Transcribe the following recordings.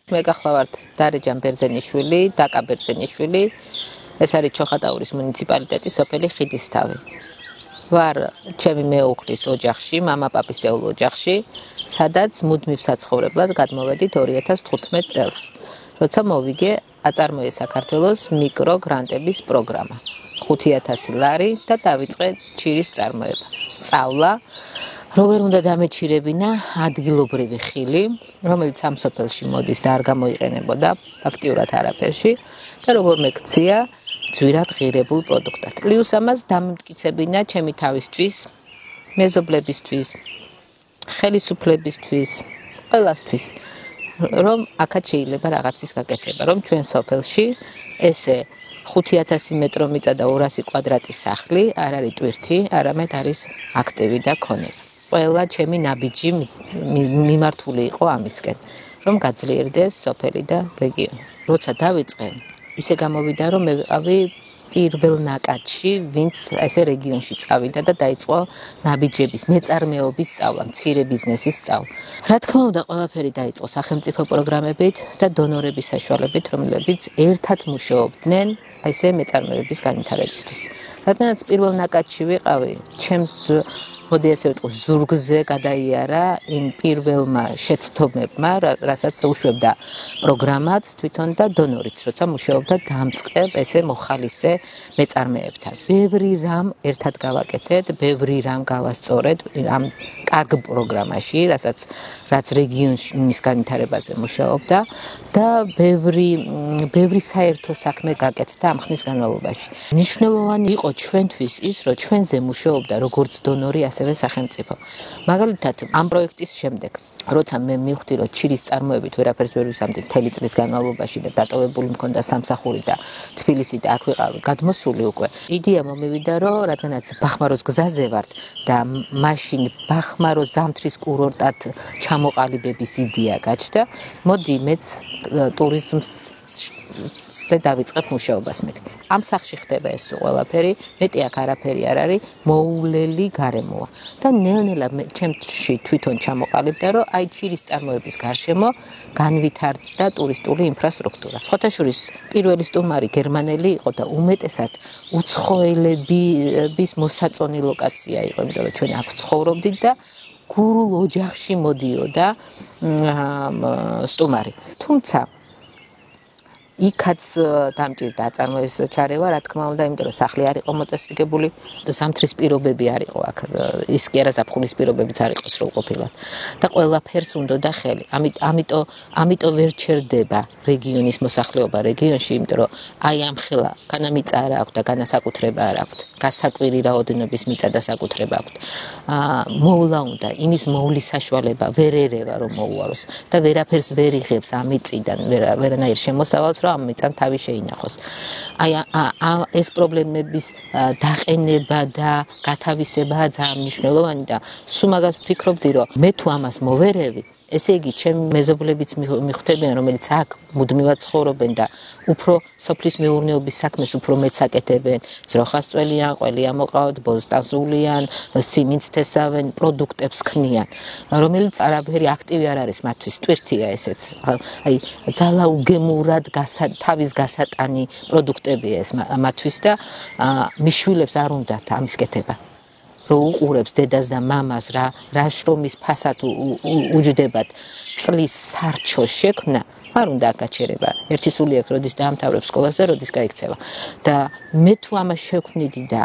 მე გახლავართ დარეჯან ბერძენიშვილი, დაკა ბერძენიშვილი. ეს არის ჩოხატაურის მუნიციპალიტეტის სოფელი ხიდისთავი. ვარ ჩემი მეუღლის ოჯახში, მამა-პაპისეულ ოჯახში, სადაც მუდმივ საცხოვრებლად გადმოვედით 2015 წელს. როცა მოვიგე აწარმოე საქართველოს მიკროგრანტების პროგრამა. 5000 ლარი და დავიწყე ჩირის წარმოება. სწავლა როგორ უნდა დამეჩირებინა ადგილობრივი ხილი, რომელიც ამ სოფელში მოდის და არ გამოიყენებოდა ფაქტიურად არაფერში და როგორ მეკცია ძვირად ღირებულ პროდუქტად. პლუს ამას დამიმტკიცებინა ჩემი თავისთვის, მეზობლებისთვის, ხელისუფლებისთვის, ყველასთვის, რომ აქაც შეიძლება რაღაცის გაკეთება, რომ ჩვენ სოფელში ესე 5000 მეტრო მიწა და 200 კვადრატის სახლი არ არის ტვირთი, არამედ არის აქტივი და ქონება. ყველა ჩემი ნაბიჯი მიმართული იყო ამისკენ, რომ გაძლიერდეს სოფელი და რეგიონი. როცა დავიწყე, ისე გამოვიდა, რომ მე ვიყავი პირველ ნაკადში, ვინც ესე რეგიონში წავიდა და დაიწყო ნაბიჯების, მეწარმეობის სწავლა, მცირე ბიზნესის სწავლა. რა თქმა უნდა, ყველაფერი დაიწყო სახელმწიფო პროგრამებით და დონორების საშუალებით, რომლებიც ერთად მუშაობდნენ ესე მეწარმეების განვითარებისთვის. რადგანაც პირველ ნაკადში ვიყავი, ჩემს მოდი ასე ვიტყვი, ზურგზე გადაიარა იმ პირველმა შეცდომებმა, რასაც უშვებდა პროგრამაც თვითონ და დონორიც, როცა მუშაობდა დამწყებ ესე მოხალისე მეწარმეებთან. ბევრი რამ ერთად გავაკეთეთ, ბევრი რამ გავასწორეთ ამ კარგ პროგრამაში, რაც რეგიონის განვითარებაზე მუშაობდა და ბევრი საერთო საქმე გაკეთდა ამ ხნის განმავლობაში. მნიშვნელოვანი იყო ჩვენთვის ის, რომ ჩვენზე მუშაობდა როგორც დონორი, ასევე სახელმწიფო. მაგალითად, ამ პროექტის შემდეგ, როცა მე მივხვდი, რომ ჩირის წარმოებით ვერაფერს ვერ ვისამდი მთელი წლის განმავლობაში და დატოვებული მქონდა სამსახური და თბილისი და აქ ვიყავი გადმოსული უკვე. იდეა მომივიდა, რომ რადგანაც ბახმაროს გზაზე ვართ და მაშინ ბახმარო ზამთრის კურორტად ჩამოყალიბების იდეა გაჩნდა, მოდი მეც ტურიზმს დავიწყებ მუშაობას მეთქი. ამ სახში ხდება ეს ყველაფერი, მეტი აქ არაფერი არ არის, მოულელი გარემოა. და ნელ-ნელა ჩემში თვითონ ჩამოყალიბდა, რომ აი ჩირის წარმოების გარშემო განვითარდა ტურისტული ინფრასტრუქტურა. სხვათაშორის პირველი სტუმარი გერმანელი იყო და უმეტესად უცხოელების მოსაწონი ლოკაცია იყო, იმიტომ რომ ჩვენ აქ ცხოვრობდით და გურულ ოჯახში მოდიოდა სტუმარი. თუმცა იქაც დამჭირდა აწარმოების ჩარევა, რა თქმა უნდა, იმიტომ რომ სახლი არ იყო მოწესრიგებული და ზამთრის პირობები არ იყო აქ, ის კი არა ზაფხულის პირობებიც არ იყო სრულყოფილად. და ყველაფერს უნდოდა ხელი. ამიტომ ვერ ჩერდება რეგიონის მოსახლეობა რეგიონში, იმიტომ რომ აი ამ ხელა განამიწა არ აქვს და განასაკუთრება არ აქვს. გასაკვირი რაოდენობის მიწა და საკუთრება აქვს. მოვლა უნდა, იმის მოვლის საშუალება ვერ ერევა რომ მოუვალოს და ვერაფერს ვერ იღებს ამ მიწიდან, ვერანაირ შემოსავალს, რომ ამ მიწამ თავი შეინახოს. აი ეს პრობლემების დაყენება და გათავისებაა ძალიან მნიშვნელოვანი და სულ მაგას ვფიქრობდი, რომ მე თუ ამას მოვერევი, ესე იგი, ჩემი მეზობლებიც მიხვდებიან, რომელიც აქ მუდმივად ცხოვრობენ და უფრო სოფლის მეურნეობის საქმეს უფრო მეც აკეთებენ, ძროხას წველიან, ყველი ამოყავთ, ბოსტანს უვლიან, სიმინდს თესავენ, პროდუქტებს ქმნიან, რომელიც არაფერი აქტივი არ არის მათთვის, ტვირთია ესეც. აი, ძალაუგემურად თავის გასატანი პროდუქტებია ეს მათთვის და მიშვილებს არ უნდათ ამის კეთება. რო უყურებს დედას და მამას რა შრომის ფასად უჯდებათ წლის სარჩოს შექმნა, არ უნდა გაჩერება. ერთი სული აქვს, როდის დაამთავრებს სკოლას და როდის გაიქცევა. და მე თუ ამას შევქმნიდი და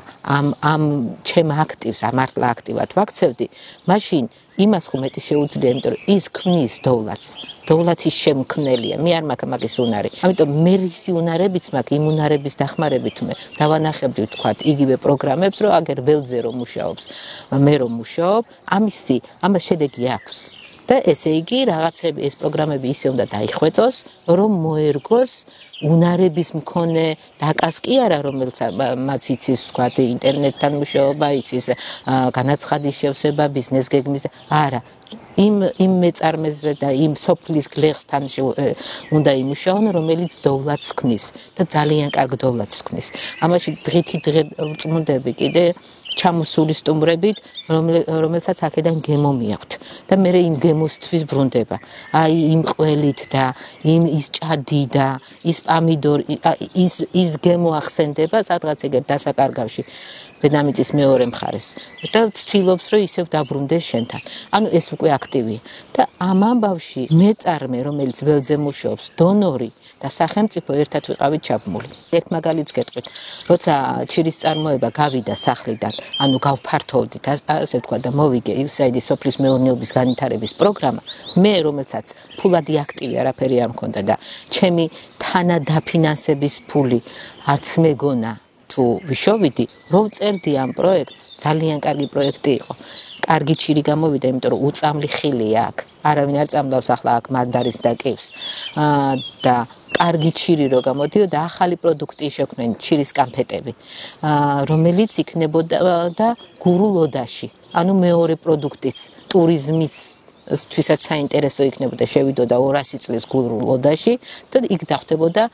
ამ ჩემ აქტივს, მართლა აქტივად ვაქცევდი, მაშინ იმას ხომ მეტი შეუძლია, იმიტომ რომ ის ქმნის დოვლათს. დოვლათის შემქმნელია. მე არ მაქვს მაგის უნარი. ამიტომ მე ისი უნარებიც მაქვს, იმ უნარების დახმარებით მე დავანახებდი ვთქვათ იგივე პროგრამებს, რომ აგერ ველზე რომ მუშაობს, მე რომ მუშაობ, ამას შედეგი აქვს. და ესე იგი რაღაცები ეს პროგრამები ისე უნდა დაიხვეწოს, რომ მოერგოს უნარების მქონე დაკას კი არა, რომელიც მათ იცის ვთქვათ ინტერნეტთან მუშაობა, იცის განაცხადის შევსება, ბიზნეს გეგმის, არა. იმ მეწარმეზე და იმ სოფლის გლეხსთან უნდა იმუშაონ, რომელიც დოვლათს ქმნის და ძალიან კარგ დოვლათს ქმნის. ამაში დღითი დღე ვწმუნდები კიდე ჩამოსული სტუმრებით, რომელსაც აქედან გემო მიაქვთ და მე იმ გემოსთვის ბრუნდება. აი იმ ყველით და ის ჭადი და ის პამიდორი, ის გემო ახსენდება სადღაც ეგერ დასაკარგავში. დედამიწის მეორე მხარეს და ცდილობს რომ ისევ დაბრუნდეს შენთან. ანუ ეს უკვე აქტივია და ამ ამბავში მეწარმე რომელიც ველზე მუშაობს, დონორი და სახელმწიფო ერთად ვიყავით ჩაბმული. ერთ მაგალითს გეტყვით, როცა ჩირის წარმოება გავიდა სახლიდან, ანუ გავფართოვდით, ასე ვთქვა და მოვიგე USAID-ის სოფლის მეურნეობის განვითარების პროგრამა, მე რომელსაც ფულადი აქტივი არაფერი არ მქონდა და ჩემი თანადაფინანსების ფული არც მეგონა თუ ვიშოვიდი, რომ წერდი ამ პროექტს, ძალიან კარგი პროექტი იყო. კარგი ჩირი გამოვიდა, იმიტომ რომ უწამლი ხილია აქ. არავინ არ წამლავს ახლა აქ მანდარის და კივს. და კარგი ჩირი რო გამოდიოდა, ახალი პროდუქტი შექმნენ, ჩირის კანფეტები, რომელიც იქნებოდა და გურულ ოდაში. ანუ მეორე პროდუქტიც, ტურიზმის თვისაც საინტერესო იქნებოდა, შევიდოდა 200 წლის გურულ ოდაში და იქ დახვდებოდა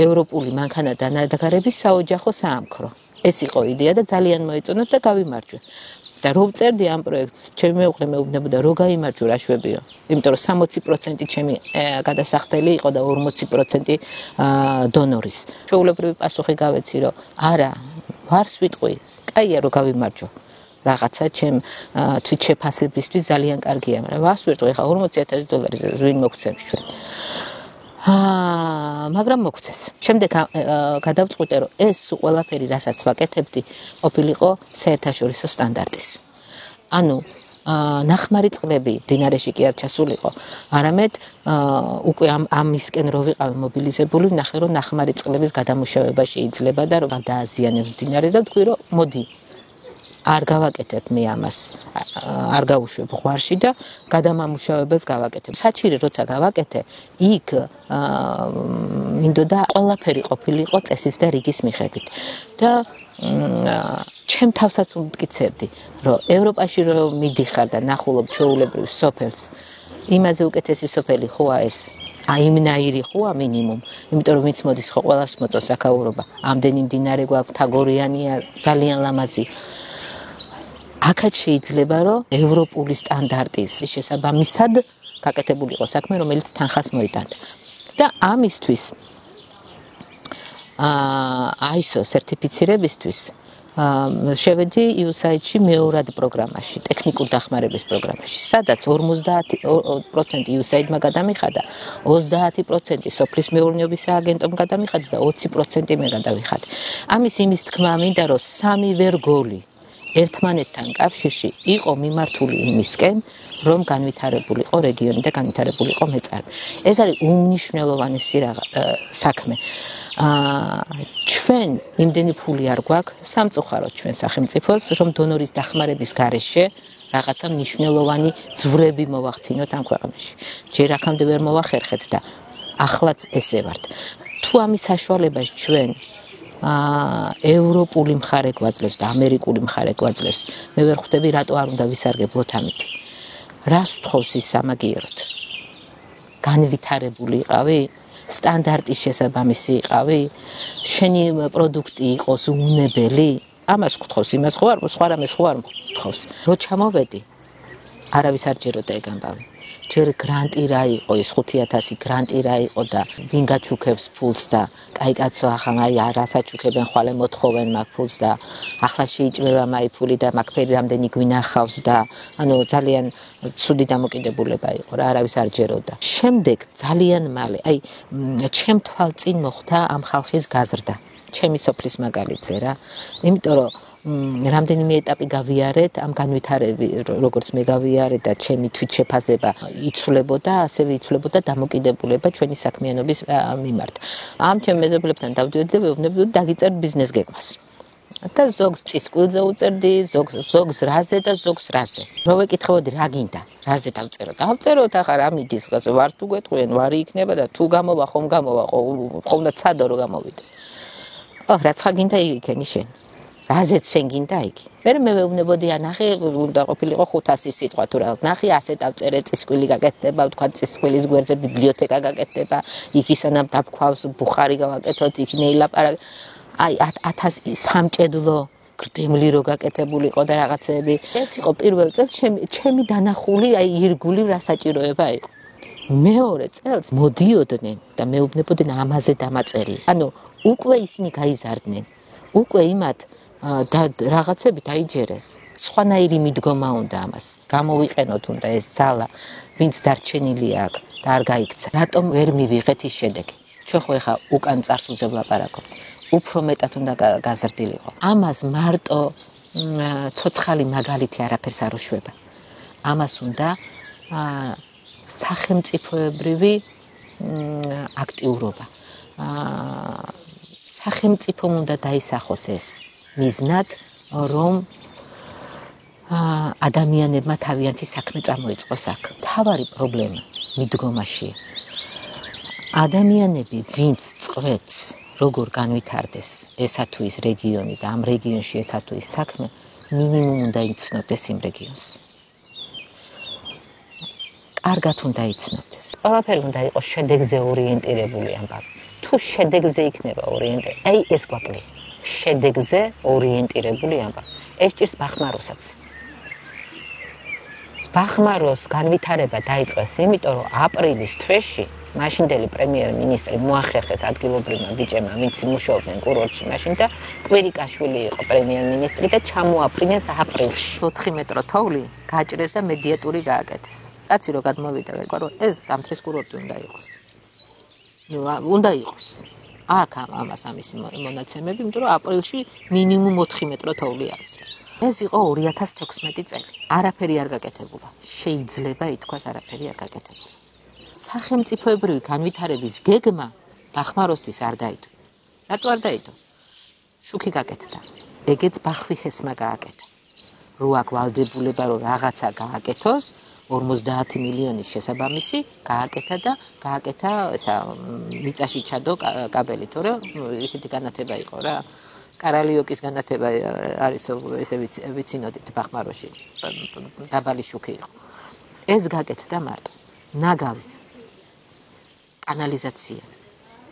ევროპული მანქანადანადგარების საოჯახო საამქრო. ეს იყო იდეა და ძალიან მოეწონათ და გავიმარჯვე. და რო ვწერდი ამ პროექტს, ჩემი მეუღლე მეუბნებოდა, რო გაიმარჯვე რა შვებიო. იმიტომ რომ 60% ჩემი გადასახდელი იყო და 40% დონორის. ჩვეულებრივი პასუხი გავეცი, რომ არა, ვარს ვიტყვი, კაია რო გავიმარჯვო. რაღაცა ჩემ თვითშეფასებისთვის ძალიან კარგია, მაგრამ ვარს ვიტყვი, ხა $40,000 ვინ მოგცემს ჩვენ. მაგრამ მოგცეს. შემდეგ გადავწყვიტე, რომ ეს ყველაფერი, რასაც ვაკეთებდი, ყოფილიყო საერთაშორისო სტანდარტის. ანუ ნახმარი წყლები დინარეში კი არ ჩასულიყო, არამედ უკვე ამისკენ რო ვიყავი მობილიზებული, ვნახე, რომ ნახმარი წყლების გადამუშავება შეიძლება და რომ დააზიანებს დინარეს და ვთქვი, რომ მოდი არ გავაკეთებ მე ამას, არ გავუშვებ ღვარში და გადამამუშავებელს გავაკეთებ. საჩირი როცა გავაკეთე, იქ მინდოდა ყველაფერი ყოფილიყო წესის და რიგის მიხედვით. და ჩემ თავსაც ვმტკიცებდი, რომ ევროპაში რომ მიდიხარ და ნახულობ ჩვეულებრივ სოფელს, იმაზე უკეთესი სოფელი ხოა ეს? აიმნაირი ხოა მინიმუმ, იმიტომ რომ მიცმოდის ხო ყველას მოწონს აქაურობა. ამდენი მდინარე გვაქვს, თაგორიანია, ძალიან ლამაზი. აქაც შეიძლება რომ ევროპული სტანდარტის შესაბამისად გაკეთებულიყო საქმე, რომელიც თანხას მოიტანდა. და ამისთვის ISO სერტიფიცირებისთვის შევედი USAID-ში მეორად პროგრამაში, ტექნიკურ დახმარების პროგრამაში, სადაც 50% USAID-მა გადამიხადა, 30% სოფლის მეურნეობის სააგენტომ გადამიხადა და 20% მე გადავიხადე. ამის იმის თქმა მინდა, რომ სამივე რგოლი ერთმანეთთან კავშირში იყო მიმართული იმისკენ, რომ განვითარებულიყო რეგიონი და განვითარებულიყო მეწარმე. ეს არის უმნიშვნელოვანესი საქმე. ჩვენ იმდენი ფული არ გვაქვს, სამწუხაროდ ჩვენ სახელმწიფოს, რომ დონორის დახმარების გარეშე რაღაცა მნიშვნელოვანი ძვრები მოვახდინოთ ამ ქვეყანაში. ჯერ აქამდე ვერ მოვახერხეთ და ახლაც ესე ვართ. თუ ამის საშუალებას ჩვენ ევროპული მხარე გვაძლევს და ამერიკული მხარე გვაძლევს, მე ვერ ხვდები რატო არ უნდა ვისარგებლოთ ამით. რას ვთხოვს ის სამაგიეროდ? განვითარებული იყავი? სტანდარტის შესაბამისი იყავი? შენი პროდუქტი იყოს უნებელი? ამას ვთხოვს, იმას ხო არ, სხვა რამეს ხო არ ვთხოვს. რო ჩამოვედი, არავის არ ჯეროდა ეგ ამბავი. ჯერ გრანტი რა იყო, ის 5,000 გრანტი რა იყო და ვინ გაჩუქებს ფულს და კაი კაცო, ახლა აი არასაჩუქებენ, ხვალე მოთხოვენ მაგ ფულს და ახლა შეიჭმება მაი ფული და მაგ ფერი რამდენი გვინახავს და ანუ ძალიან ცუდი დამოკიდებულება იყო რა, არავის არ ჯეროდა. შემდეგ ძალიან მალე, აი ჩემ თვალწინ მოხდა ამ ხალხის გაზრდა, ჩემი სოფლის მაგალითზე რა. იმიტომ რომ რამდენიმე ეტაპი გავიარეთ ამ განვითარების, როგორც მე გავიარეთ და ჩემი თვითშეფასება იცვლებოდა, ასევე იცვლებოდა დამოკიდებულება ჩვენი საქმიანობის მიმართ. ამ ჩემ მეზობლებთან დავდივედი და ვეუბნებოდი დაგიწერთ ბიზნეს გეგმას. და ზოგს წისკვილზე უწერდი, ზოგს რაზე და ზოგს რაზე. რო ვეკითხებოდი რა გინდა, რაზე დავწერო? დავწეროთ ახლა რა მიდის, ვარ თუ გვეტყვიან, ვარი იქნება და თუ გამოვა, ხომ გამოვა, ხომ და ცადო რო გამოვიდეს. რაც ხა გინდა იქენი შენ. რაზეც შენ გინდა იგი. მე ვეუბნებოდი, ნახე, უნდა ყოფილიყო 500 სიტყვა თუ რაღაც. ნახე, ასე დავწერე, წისკვილი გაკეთდება, ვთქვა წისკვილის გვერდზე ბიბლიოთეკა გაკეთდება, იქ ისანამ დაფქვავს, ბუხარი გავაკეთოთ, იქ ნეილაპარაკი. აი 1000 სამჭედლო გრდემლი რო გაკეთებული იყო და რაღაცეები. ეს იყო პირველ წელს ჩემი დანახული ირგული რასაჭიროება იყო. მეორე წელს მოდიოდნენ და მეუბნებოდნენ ამაზე დამაწერი. ანუ უკვე ისინი გაიზარდნენ. უკვე იმათ და რაღაცები დაიჯერეს. სხვანაირი მიდგომა უნდა ამას. გამოვიყენოთ უნდა ეს ძალა, ვინც დარჩენილია აქ და არ გაიქცა. რატომ ვერ მივიღეთ ის შედეგი? ჩვენ ხო ეხა უკან წარსულზე ვლაპარაკობთ. უფრო მეტად უნდა გაზრდილიყო. ამას მარტო ცოცხალი მაგალითი არაფერს არ უშვება. ამას უნდა სახელმწიფოებრივი აქტიურობა. სახელმწიფომ უნდა დაისახოს ეს მიზნად, რომ ადამიანებმა თავიანთი საქმე წამოიწყოს აქ. თავარი პრობლემა მიდგომაში. ადამიანები, ვინც წყვეთს, როგორ განვითარდეს ესა თუ ის რეგიონი და ამ რეგიონში ესა თუ ის საქმე, მინიმუმ უნდა იცნობდეს იმ რეგიონს. კარგად უნდა იცნობდეს. ყველაფერი უნდა იყოს შედეგზე ორიენტირებული ამბავი. თუ შედეგზე იქნება ორიენტირებული, აი ეს გვაკლია. შედეგზე ორიენტირებული ამბავი. ეს ჭირს ბახმაროსაც. ბახმაროს განვითარება დაიწყეს იმიტომ, რომ აპრილის თვეში მაშინდელი პრემიერ-მინისტრი მოახერხეს ადგილობრივმა ბიჭებმა, ვინც მუშაობდნენ კურორტში მაშინ და კვირიკაშვილი იყო პრემიერ-მინისტრი და ჩამოაფრინეს აპრილში. 4 მეტრო თოვლი გაჭრეს და მედიატური გააკეთეს. კაცი რო გადმოვიდა ვერკვა, რომ ეს ზამთრის კურორტი უნდა იყოს. უნდა იყოს. აქ ამას ამისი მონაცემები, იმიტომ რომ აპრილში მინიმუმ 4 მეტრო თოვლი არის. ეს იყო 2016 წელი. არაფერი არ გაკეთებულა. შეიძლება ითქვას არაფერი არ გაკეთებულა. სახელმწიფოებრივი განვითარების გეგმა ბახმაროსთვის არ დაიდო. რატო არ დაიდო? შუქი გაკეთდა. ეგეც ბახვიხესმა გააკეთა. რო აქ ვალდებულება რომ რაღაცა გააკეთოს, 50 მილიონის შესაბამისი გააკეთა და გააკეთა ესა მიწაში ჩადო კაბელი, თორე ისეთი განათება იყო რა. კარალიოკის განათება არის ესე ვიცინოდით ბახმაროში. დაბალი შუქი იყო. ეს გააკეთდა მარტო. ნაგავი კანალიზაცია,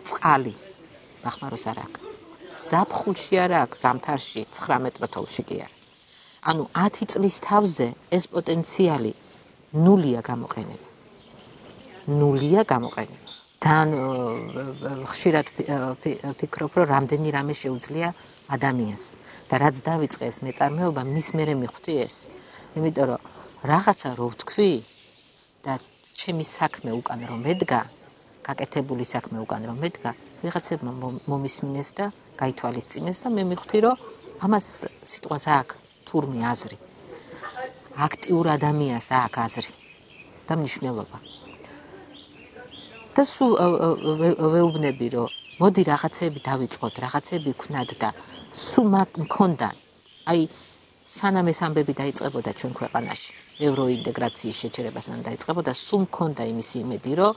წყალი, ბახმაროს არ აქვს. ზაფხულში არ აქვს, ზამთარში 9 მეტრო თოვლში კი არა. ანუ 10 წლის თავზე ეს პოტენციალი ნულია გამოყენება. ნულია გამოყენება. თან ხშირად ფიქრობ, რომ რამდენი რამე შეუძლია ადამიანს და რაც დავიწყე ეს მეწარმეობა, მის მერე მიხვდი ეს. იმიტომ რომ რაღაცა რო ვთქვი და ჩემი საქმე უკან რომ მედგა, გაკეთებული საქმე უკან რომ მედგა, ვიღაცებმა მომისმინეს და გაითვალისწინეს და მე მივხვდი, რომ ამას სიტყვას აქვს თურმე აზრი. აქტიურ ადამიანს აქვს აზრი და მნიშვნელობა. და სულ ვეუბნები, რომ მოდი რაღაცები დავიწყოთ, რაღაცები ვქნათ და სულ მქონდა, აი სანამ ეს ამბები დაიწყებოდა ჩვენ ქვეყანაში, ევროინტეგრაციის შეჩერებასთან დაიწყებოდა, სულ მქონდა იმის იმედი, რომ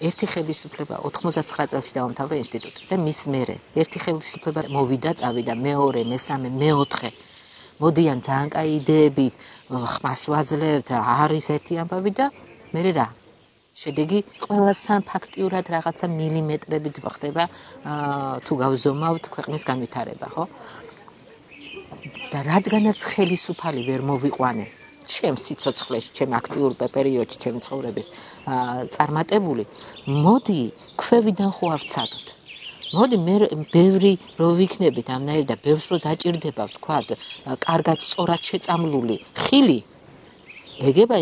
ერთი ხელისუფლება 99 წელს დაამთავრა ინსტიტუტი და მის მერე ერთი ხელისუფლება მოვიდა, წავიდა მეორე, მესამე, მეოთხე. მოდიან ძალიან კაი იდეებით, ხმას ვაძლევთ, არის ერთი ამბავი და მე რა. შედეგი ყველასთან ფაქტიურად რაღაცა მილიმეტრებით ხდება თუ გავზომავთ ქვეყნის განვითარება, ხო? და რადგანაც ხელისუფალი ვერ მოვიყვანე ჩემს სიცოცხლეში, ჩემ აქტიურ პერიოდში, ჩემ ცხოვრების წარმატებული, მოდი ქვევიდან ხო არ ვცადოთ. მოდი მე ბევრი რო ვიქნებით ამნაირი და ბევრს რო დაჭირდება, ვთქვათ, კარგად სწორად შეწამლული ხილი, ეგება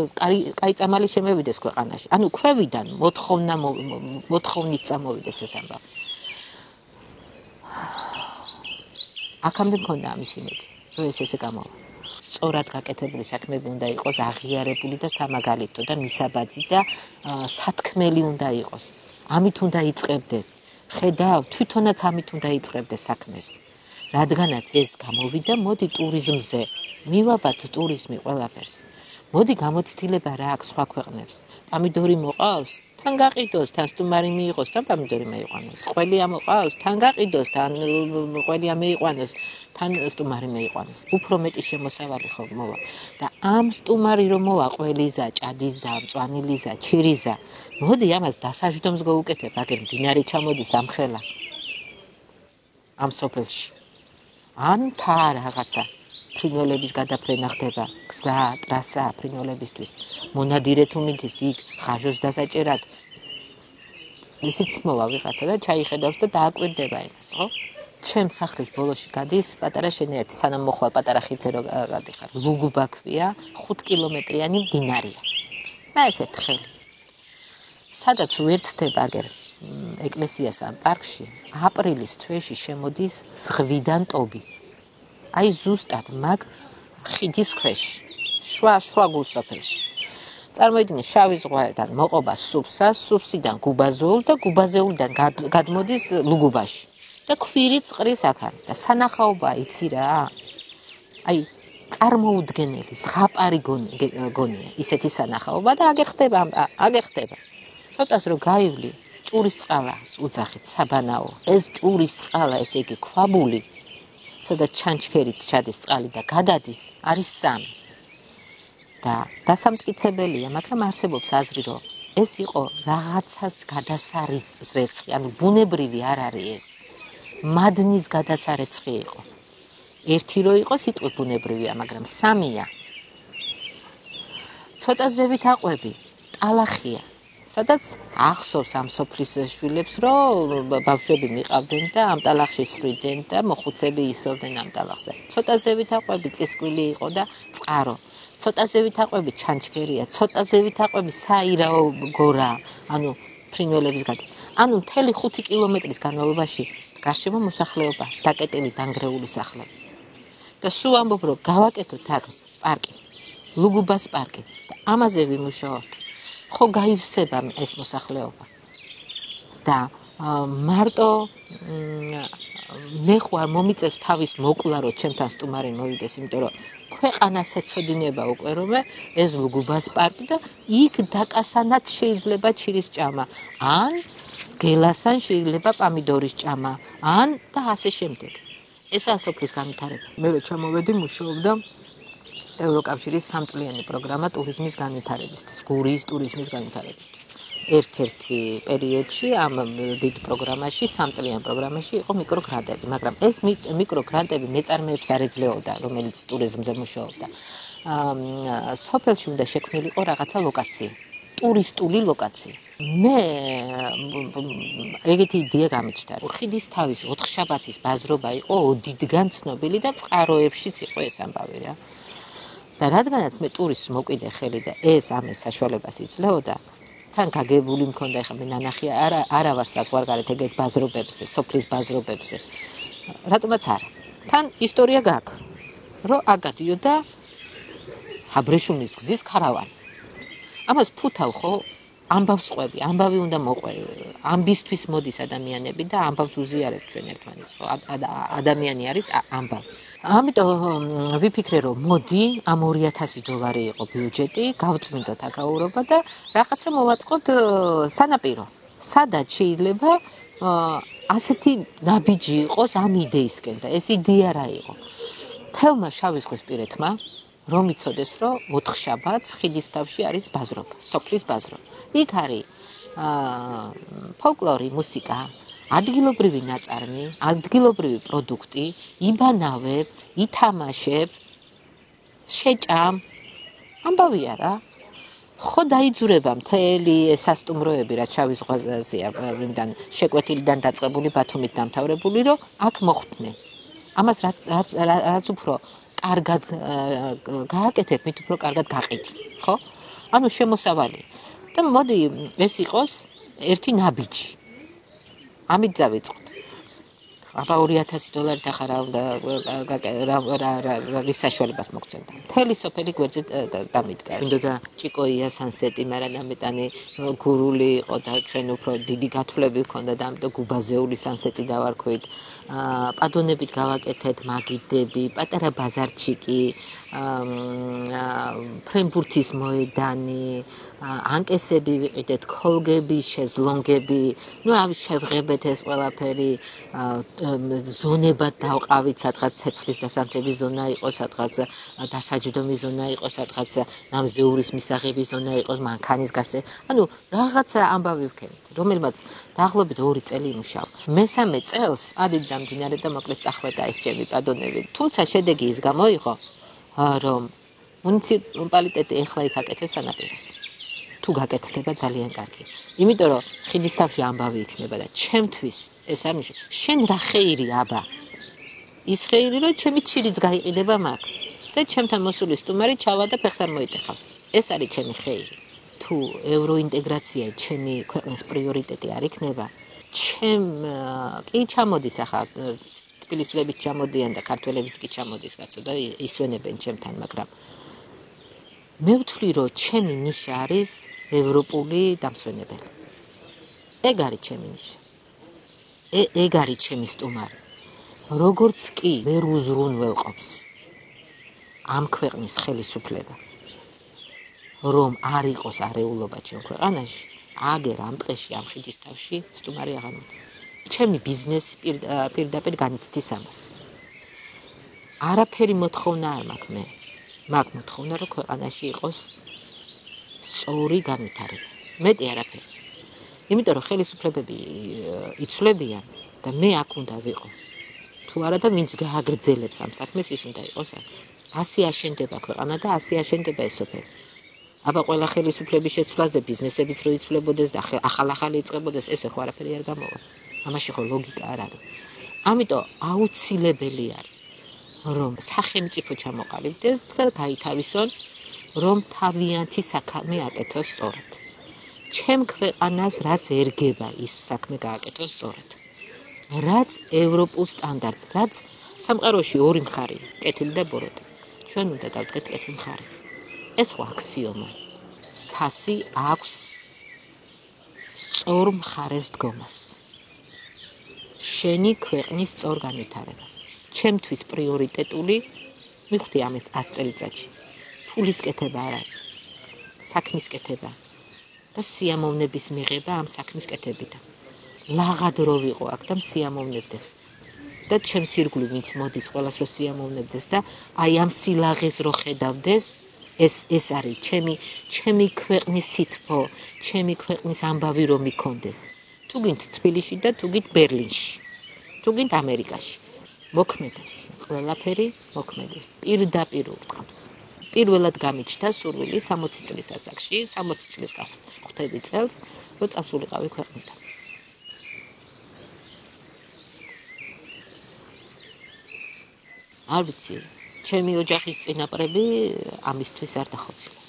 კაი წამალი შემევიდეს ქვეყანაში. ანუ ქვევიდან მოთხოვნით წამოვიდეს ეს ამბავი. აქამდე მქონდა ამის იმედი, რომ ესე გამოვა. სწორად გაკეთებული საქმეები უნდა იყოს აღიარებული და სამაგალითო და მისაბაძი და სათქმელი უნდა იყოს. ამით უნდა იწყებდეს. ხედავ, თვითონაც ამით უნდა იწყებდეს საქმეს. რადგანაც ეს გამოვიდა, მოდი ტურიზმზე. მივაბათ ტურიზმი ყველაფერს. მოდი გამოცდილება რა აქვს სხვა ქვეყნებს. პამიდორი მოყავს, თან გაყიდოს, თან სტუმარი მიიღოს, თან პამიდორი მეიყვანოს. ყველია მოყავს, თან გაყიდოს, თან ყველია მეიყვანოს, თან სტუმარი მეიყვანოს. უფრო მეტი შემოსავალი ხო მოვა. და ამ სტუმარი რომ მოვა ყველიზა, ჭადიზა, მწვანილიზა, ჩირიზა, მოდი ამას დასაჯდომს გავუკეთებ, აგერ მდინარე ჩამოდის ამხელა. ამ სოფელში. ან თა რაღაცა ფრინველების გადაფრენა ხდება, გზა, ტრასა ფრინველებისთვის, მონადირე თუ მიდის იქ ხაჟოს დასაჭერად, ისიც მოვა ვიღაცა და ჩაიხედავს და დააკვირდება იმას, ხო? ჩემ სახლის ბოლოში გადის პატარა შენიერთი, სანამ მოხვალ პატარა ხიდზე რო გადიხარ. ლუგუბა ქვია, 5 კილომეტრიანი მდინარია. და ესეთ ხელი. სადაც უერთდება აგერ ეკლესიას ან პარკში, აპრილის თვეში შემოდის ზღვიდან ტობი. აი ზუსტად მაგ ხიდის ქვეშ, შუა გულსოფელში. წარმოიდგინე შავი ზღვაიდან მოყობა სუფსა, სუფსიდან გუბაზეულ და გუბაზეულიდან გადმოდის ლუგუბაში. და ქვირი წყრის აქ არის და სანახაობა იცი რა. აი წარმოუდგენელი ზღაპარი გონია ისეთი სანახაობა და აგერ ხდება. ცოტას რო გაივლი, ჭურის წყალას უძახით საბანაო. ეს ჭურის წყალა, ესე იგი ქვაბული, სადაც ჩანჩქერით ჩადის წყალი და გადადის, არის 3. და დასამტკიცებელია, მაგრამ არსებობს აზრი, რომ ეს იყო რაღაცას გადასარეცხი, ანუ ბუნებრივი არ არის ეს. მადნის გადასარეცხი იყო. ერთი რო იყო სიტყვი ბუნებრივია, მაგრამ 3-ია. ცოტა ზევით აყვები, ტალახია, სადაც ახსოვს ამ სოფლის შვილებს, რომ ბავშვები მიყავდნენ და ამ ტალახში სვriდნენ და მოხუცები ისოვდნენ ამ ტალახზე. ცოტა ზევით აყვები, წისკვილი იყო და წყარო. ცოტა ზევით აყვები, ჩანჩქერია, ცოტა ზევით აყვები, საირაო გორა, ანუ ფრინველების გადა. ანუ მთელი 5 კილომეტრის განმავლობაში გარშემო მოსახლეობა, დაკეტილი დანგრეული სახლები. და სულ ამბობ, რომ გავაკეთოთ აქ პარკი, ლუგუბას პარკი და ამაზე ვიმუშაოთ. ხო გაივსება ეს მოსახლეობა. და მარტო მე ხوار მომიწევს თავის მოკლა, რომ ჩემთან სტუმარი მოვიდეს, იმიტომ რომ ქვეყანას ეცოდინება უკვე რომ ეს ლუგუბას პარკი და იქ დაკასანად შეიძლება ჩირის ჭამა, ან გელასან შეიძლება პამიდორის ჭამა, ან და ასე შემდეგ. ესაა სოფლის განვითარება. მე ჩამოვედი მუშაობდა ევროკავშირის 3-წლიანი პროგრამა ტურიზმის განვითარებისთვის, გურიის ტურიზმის განვითარებისთვის. ერთ-ერთი პერიოდში ამ დიდ პროგრამაში, 3-წლიან პროგრამაში იყო მიკროგრანტები, მაგრამ ეს მიკროგრანტები მეწარმეებს არ ეძლეოდა, რომელიც ტურიზმზე მუშაობდა. სოფელში უნდა შექმნილიყო რაღაცა ლოკაცია, ტურისტული ლოკაცია. მე ეგეთი იდეა გამიჩნდა. ხიდის თავის 4 შაბათის ბაზრობა იყო ოდითგან ცნობილი და წყაროებშიც იყო ეს ამბავი რა. და რადგანაც მე ტურისტს მოკვიდე ხელი და ეს ამის საშუალებას იძლეოდა, თან გაგებული მქონდა, ეხლა მე ნანახი არა ვარ საზღვარგარეთ ეგეთ ბაზრობებზე, სოფლის ბაზრობებზე. რატომაც არა. თან ისტორია გაქვს, რომ აგადიოდა აბრეშუმის გზის ქარავანი. ამას ფუთავ ხო ამბავს ყვები, ამბავი უნდა მოყვე, ამბისთვის მოდის ადამიანები და ამბავს უზიარებთ ჩვენ ერთმანეთს, ხო? ადამიანი არის ამბავი. ამიტომ ვიფიქრე, რომ მოდი, ამ $2,000 იყო ბიუჯეტი, გავწმინდოთ აკაურობა და რაღაცა მოვაწყოთ სანაპირო. სადაც შეიძლება ასეთი ნაბიჯი იყოს ამ იდეისკენ და ეს იდეა რა იყო? თელმა შავი ზღვის პირეთმა რომ იცოდეს, რომ 4 შაბათს ხიდის თავში არის ბაზრობა, სოფლის ბაზრობა. იქ არის ფოლკლორი, მუსიკა, ადგილობრივი ნაწარმი, ადგილობრივი პროდუქტი, იბანავებ, ითამაშებ, შეჭამ. ამბავია რა. ხო დაიძურება მთელი სასტუმროები, რაც შავი ზღვაზეა, ვინდან შეკვეთილიდან დაწყებული, ბათუმით დამთავრებული, რომ აქ მოხვდნენ. ამას რაც უფრო კარგად გააკეთებ, მით უფრო კარგად გაყიდი, ხო? ანუ შემოსავალი. და მოდი ეს იყოს ერთი ნაბიჯი. ამით დავიწყოთ. აბა $2,000 ახლა რის საშუალებას მოგცემდა. მთელი სოფელი გვერდზე დამიდგა. მინდოდა ჭიკოია სანსეტი, მაგრამ ამეტანი გურული იყო და ჩვენ უფრო დიდი გათვლები გქონდა და ამიტომ გუბაზეული სანსეტი დავარქვით. პადონებით გავაკეთეთ მაგიდები, პატარა ბაზარჩიკი, ფრენბურთის მოედანი, ანკესები ვიყიდეთ, ქოლგები, შეზლონგები, ну, შევღებეთ ეს ყველაფერი, ზონებად დავყავით, სადღაც ცეცხლის დასანთების ზონა იყოს, სადღაც დასაჯდომის ზონა იყოს, სადღაც ნამზეურის მისაღების ზონა იყოს, მანქანის გასწრება. ანუ რაღაცა ამბავი ვქენით, რომელმაც დაახლოებით 2 წელი იმუშავა. მესამე წელს ადიდ დამდინარე და მოკლედ წახვედა ეს ჩემი პადონები. თუმცა შედეგი ის გამოიღო, რომ მუნიციპალიტეტი ეხლა იქ აკეთებს სანაპიროს. თუ გაკეთდება ძალიან კარგია. იმიტომ რომ ხიდისთავში ამბავი იქნება და ჩემთვის ეს ამიშა შენ რა ხეირი აბა. ის ხეირი რომ ჩემი ჩირიც გაიყიდება მაგ და ჩემთან მოსული სტუმარი ჩავა და ფეხს არ მოიტეხავს. ეს არის ჩემი ხეირი. თუ ევროინტეგრაცია ჩემი ქვეყნის პრიორიტეტი არ იქნება, ჩემ კი ჩამოდის ახლა თბილისელებიც ჩამოდიან და ქართველებიც კი ჩამოდის კაცო და ისვენებენ ჩემთან, მაგრამ მე ვთვლი რომ ჩემი ნიშა არის ევროპული დამსვენებელი. ეგ არის ჩემი ნიშა. ეგ არის ჩემი სტუმარი. როგორც კი ვერ უზრუნველყოფს ამ ქვეყნის ხელისუფლება, რომ არ იყოს არეულობა ჩემ ქვეყანაში, აგერ ამ დღეში ამ ხიდისთავში სტუმარი აღარ მოდის. ჩემი ბიზნესი პირდაპირ განიცდის ამას. არაფერი მოთხოვნა არ მაქვს მე. მაგ მოთხოვნა რომ ქვეყანაში იყოს სწორი განვითარება. მეტი არაფერი. იმიტომ რომ ხელისუფლებები იცვლებიან და მე აქ უნდა ვიყო. თუ არა და ვინც გააგრძელებს ამ საქმეს, ის უნდა იყოს აქ. ასე აშენდება ქვეყანა და ასე აშენდება ეს სოფელი. აბა ყველა ხელისუფლების შეცვლაზე ბიზნესებიც რო იცვლებოდეს და ახალ-ახალი იწყებოდეს, ესე ხო არაფერი არ გამოვა. ამაში ხო ლოგიკა არ არის. ამიტომ აუცილებელი არის რომ სახელმწიფო ჩამოყალიბდეს და გაითავისონ რომ თავიანთი საქმე აკეთოს სწორად. ჩემ ქვეყანას რაც ერგება ის საქმე გააკეთოს სწორად. რაც ევროპულ სტანდარტს, რაც სამყაროში ორი მხარია, კეთილი და ბოროტი. ჩვენ უნდა დავდგეთ კეთილ მხარეს. ეს ხო აქსიომა. ფასი აქვს სწორ მხარეს დგომას. შენი ქვეყნის სწორ განვითარებას. ჩემთვის პრიორიტეტული მივხვდი ამ 10 წელიწადში. ფულის კეთება არ არის. საქმის კეთება და სიამოვნების მიღება ამ საქმის კეთებიდან. ლაღად რო ვიყო აქ და სიამოვნებდეს. და ჩემს ირგვლივ ვინც მოდის, ყველას რო სიამოვნებდეს და აი ამ სილაღეს რო ხედავდეს, ეს არის ჩემი ქვეყნის სითბო, ჩემი ქვეყნის ამბავი რომ მიქონდეს. თუ გინდ თბილისში და თუ გინდ ბერლინში, თუ გინდ ამერიკაში. მოქმედებს, ყველაფერი მოქმედებს. პირდაპირ ურტყამს. პირველად გამიჩნდა სურვილი 60 წლის ასაკში, 60 წლის ხვდები წელს, რომ წასულიყავი ქვეყნიდან. არ ვიცი, ჩემი ოჯახის წინაპრები ამისთვის არ დახოცილდნენ.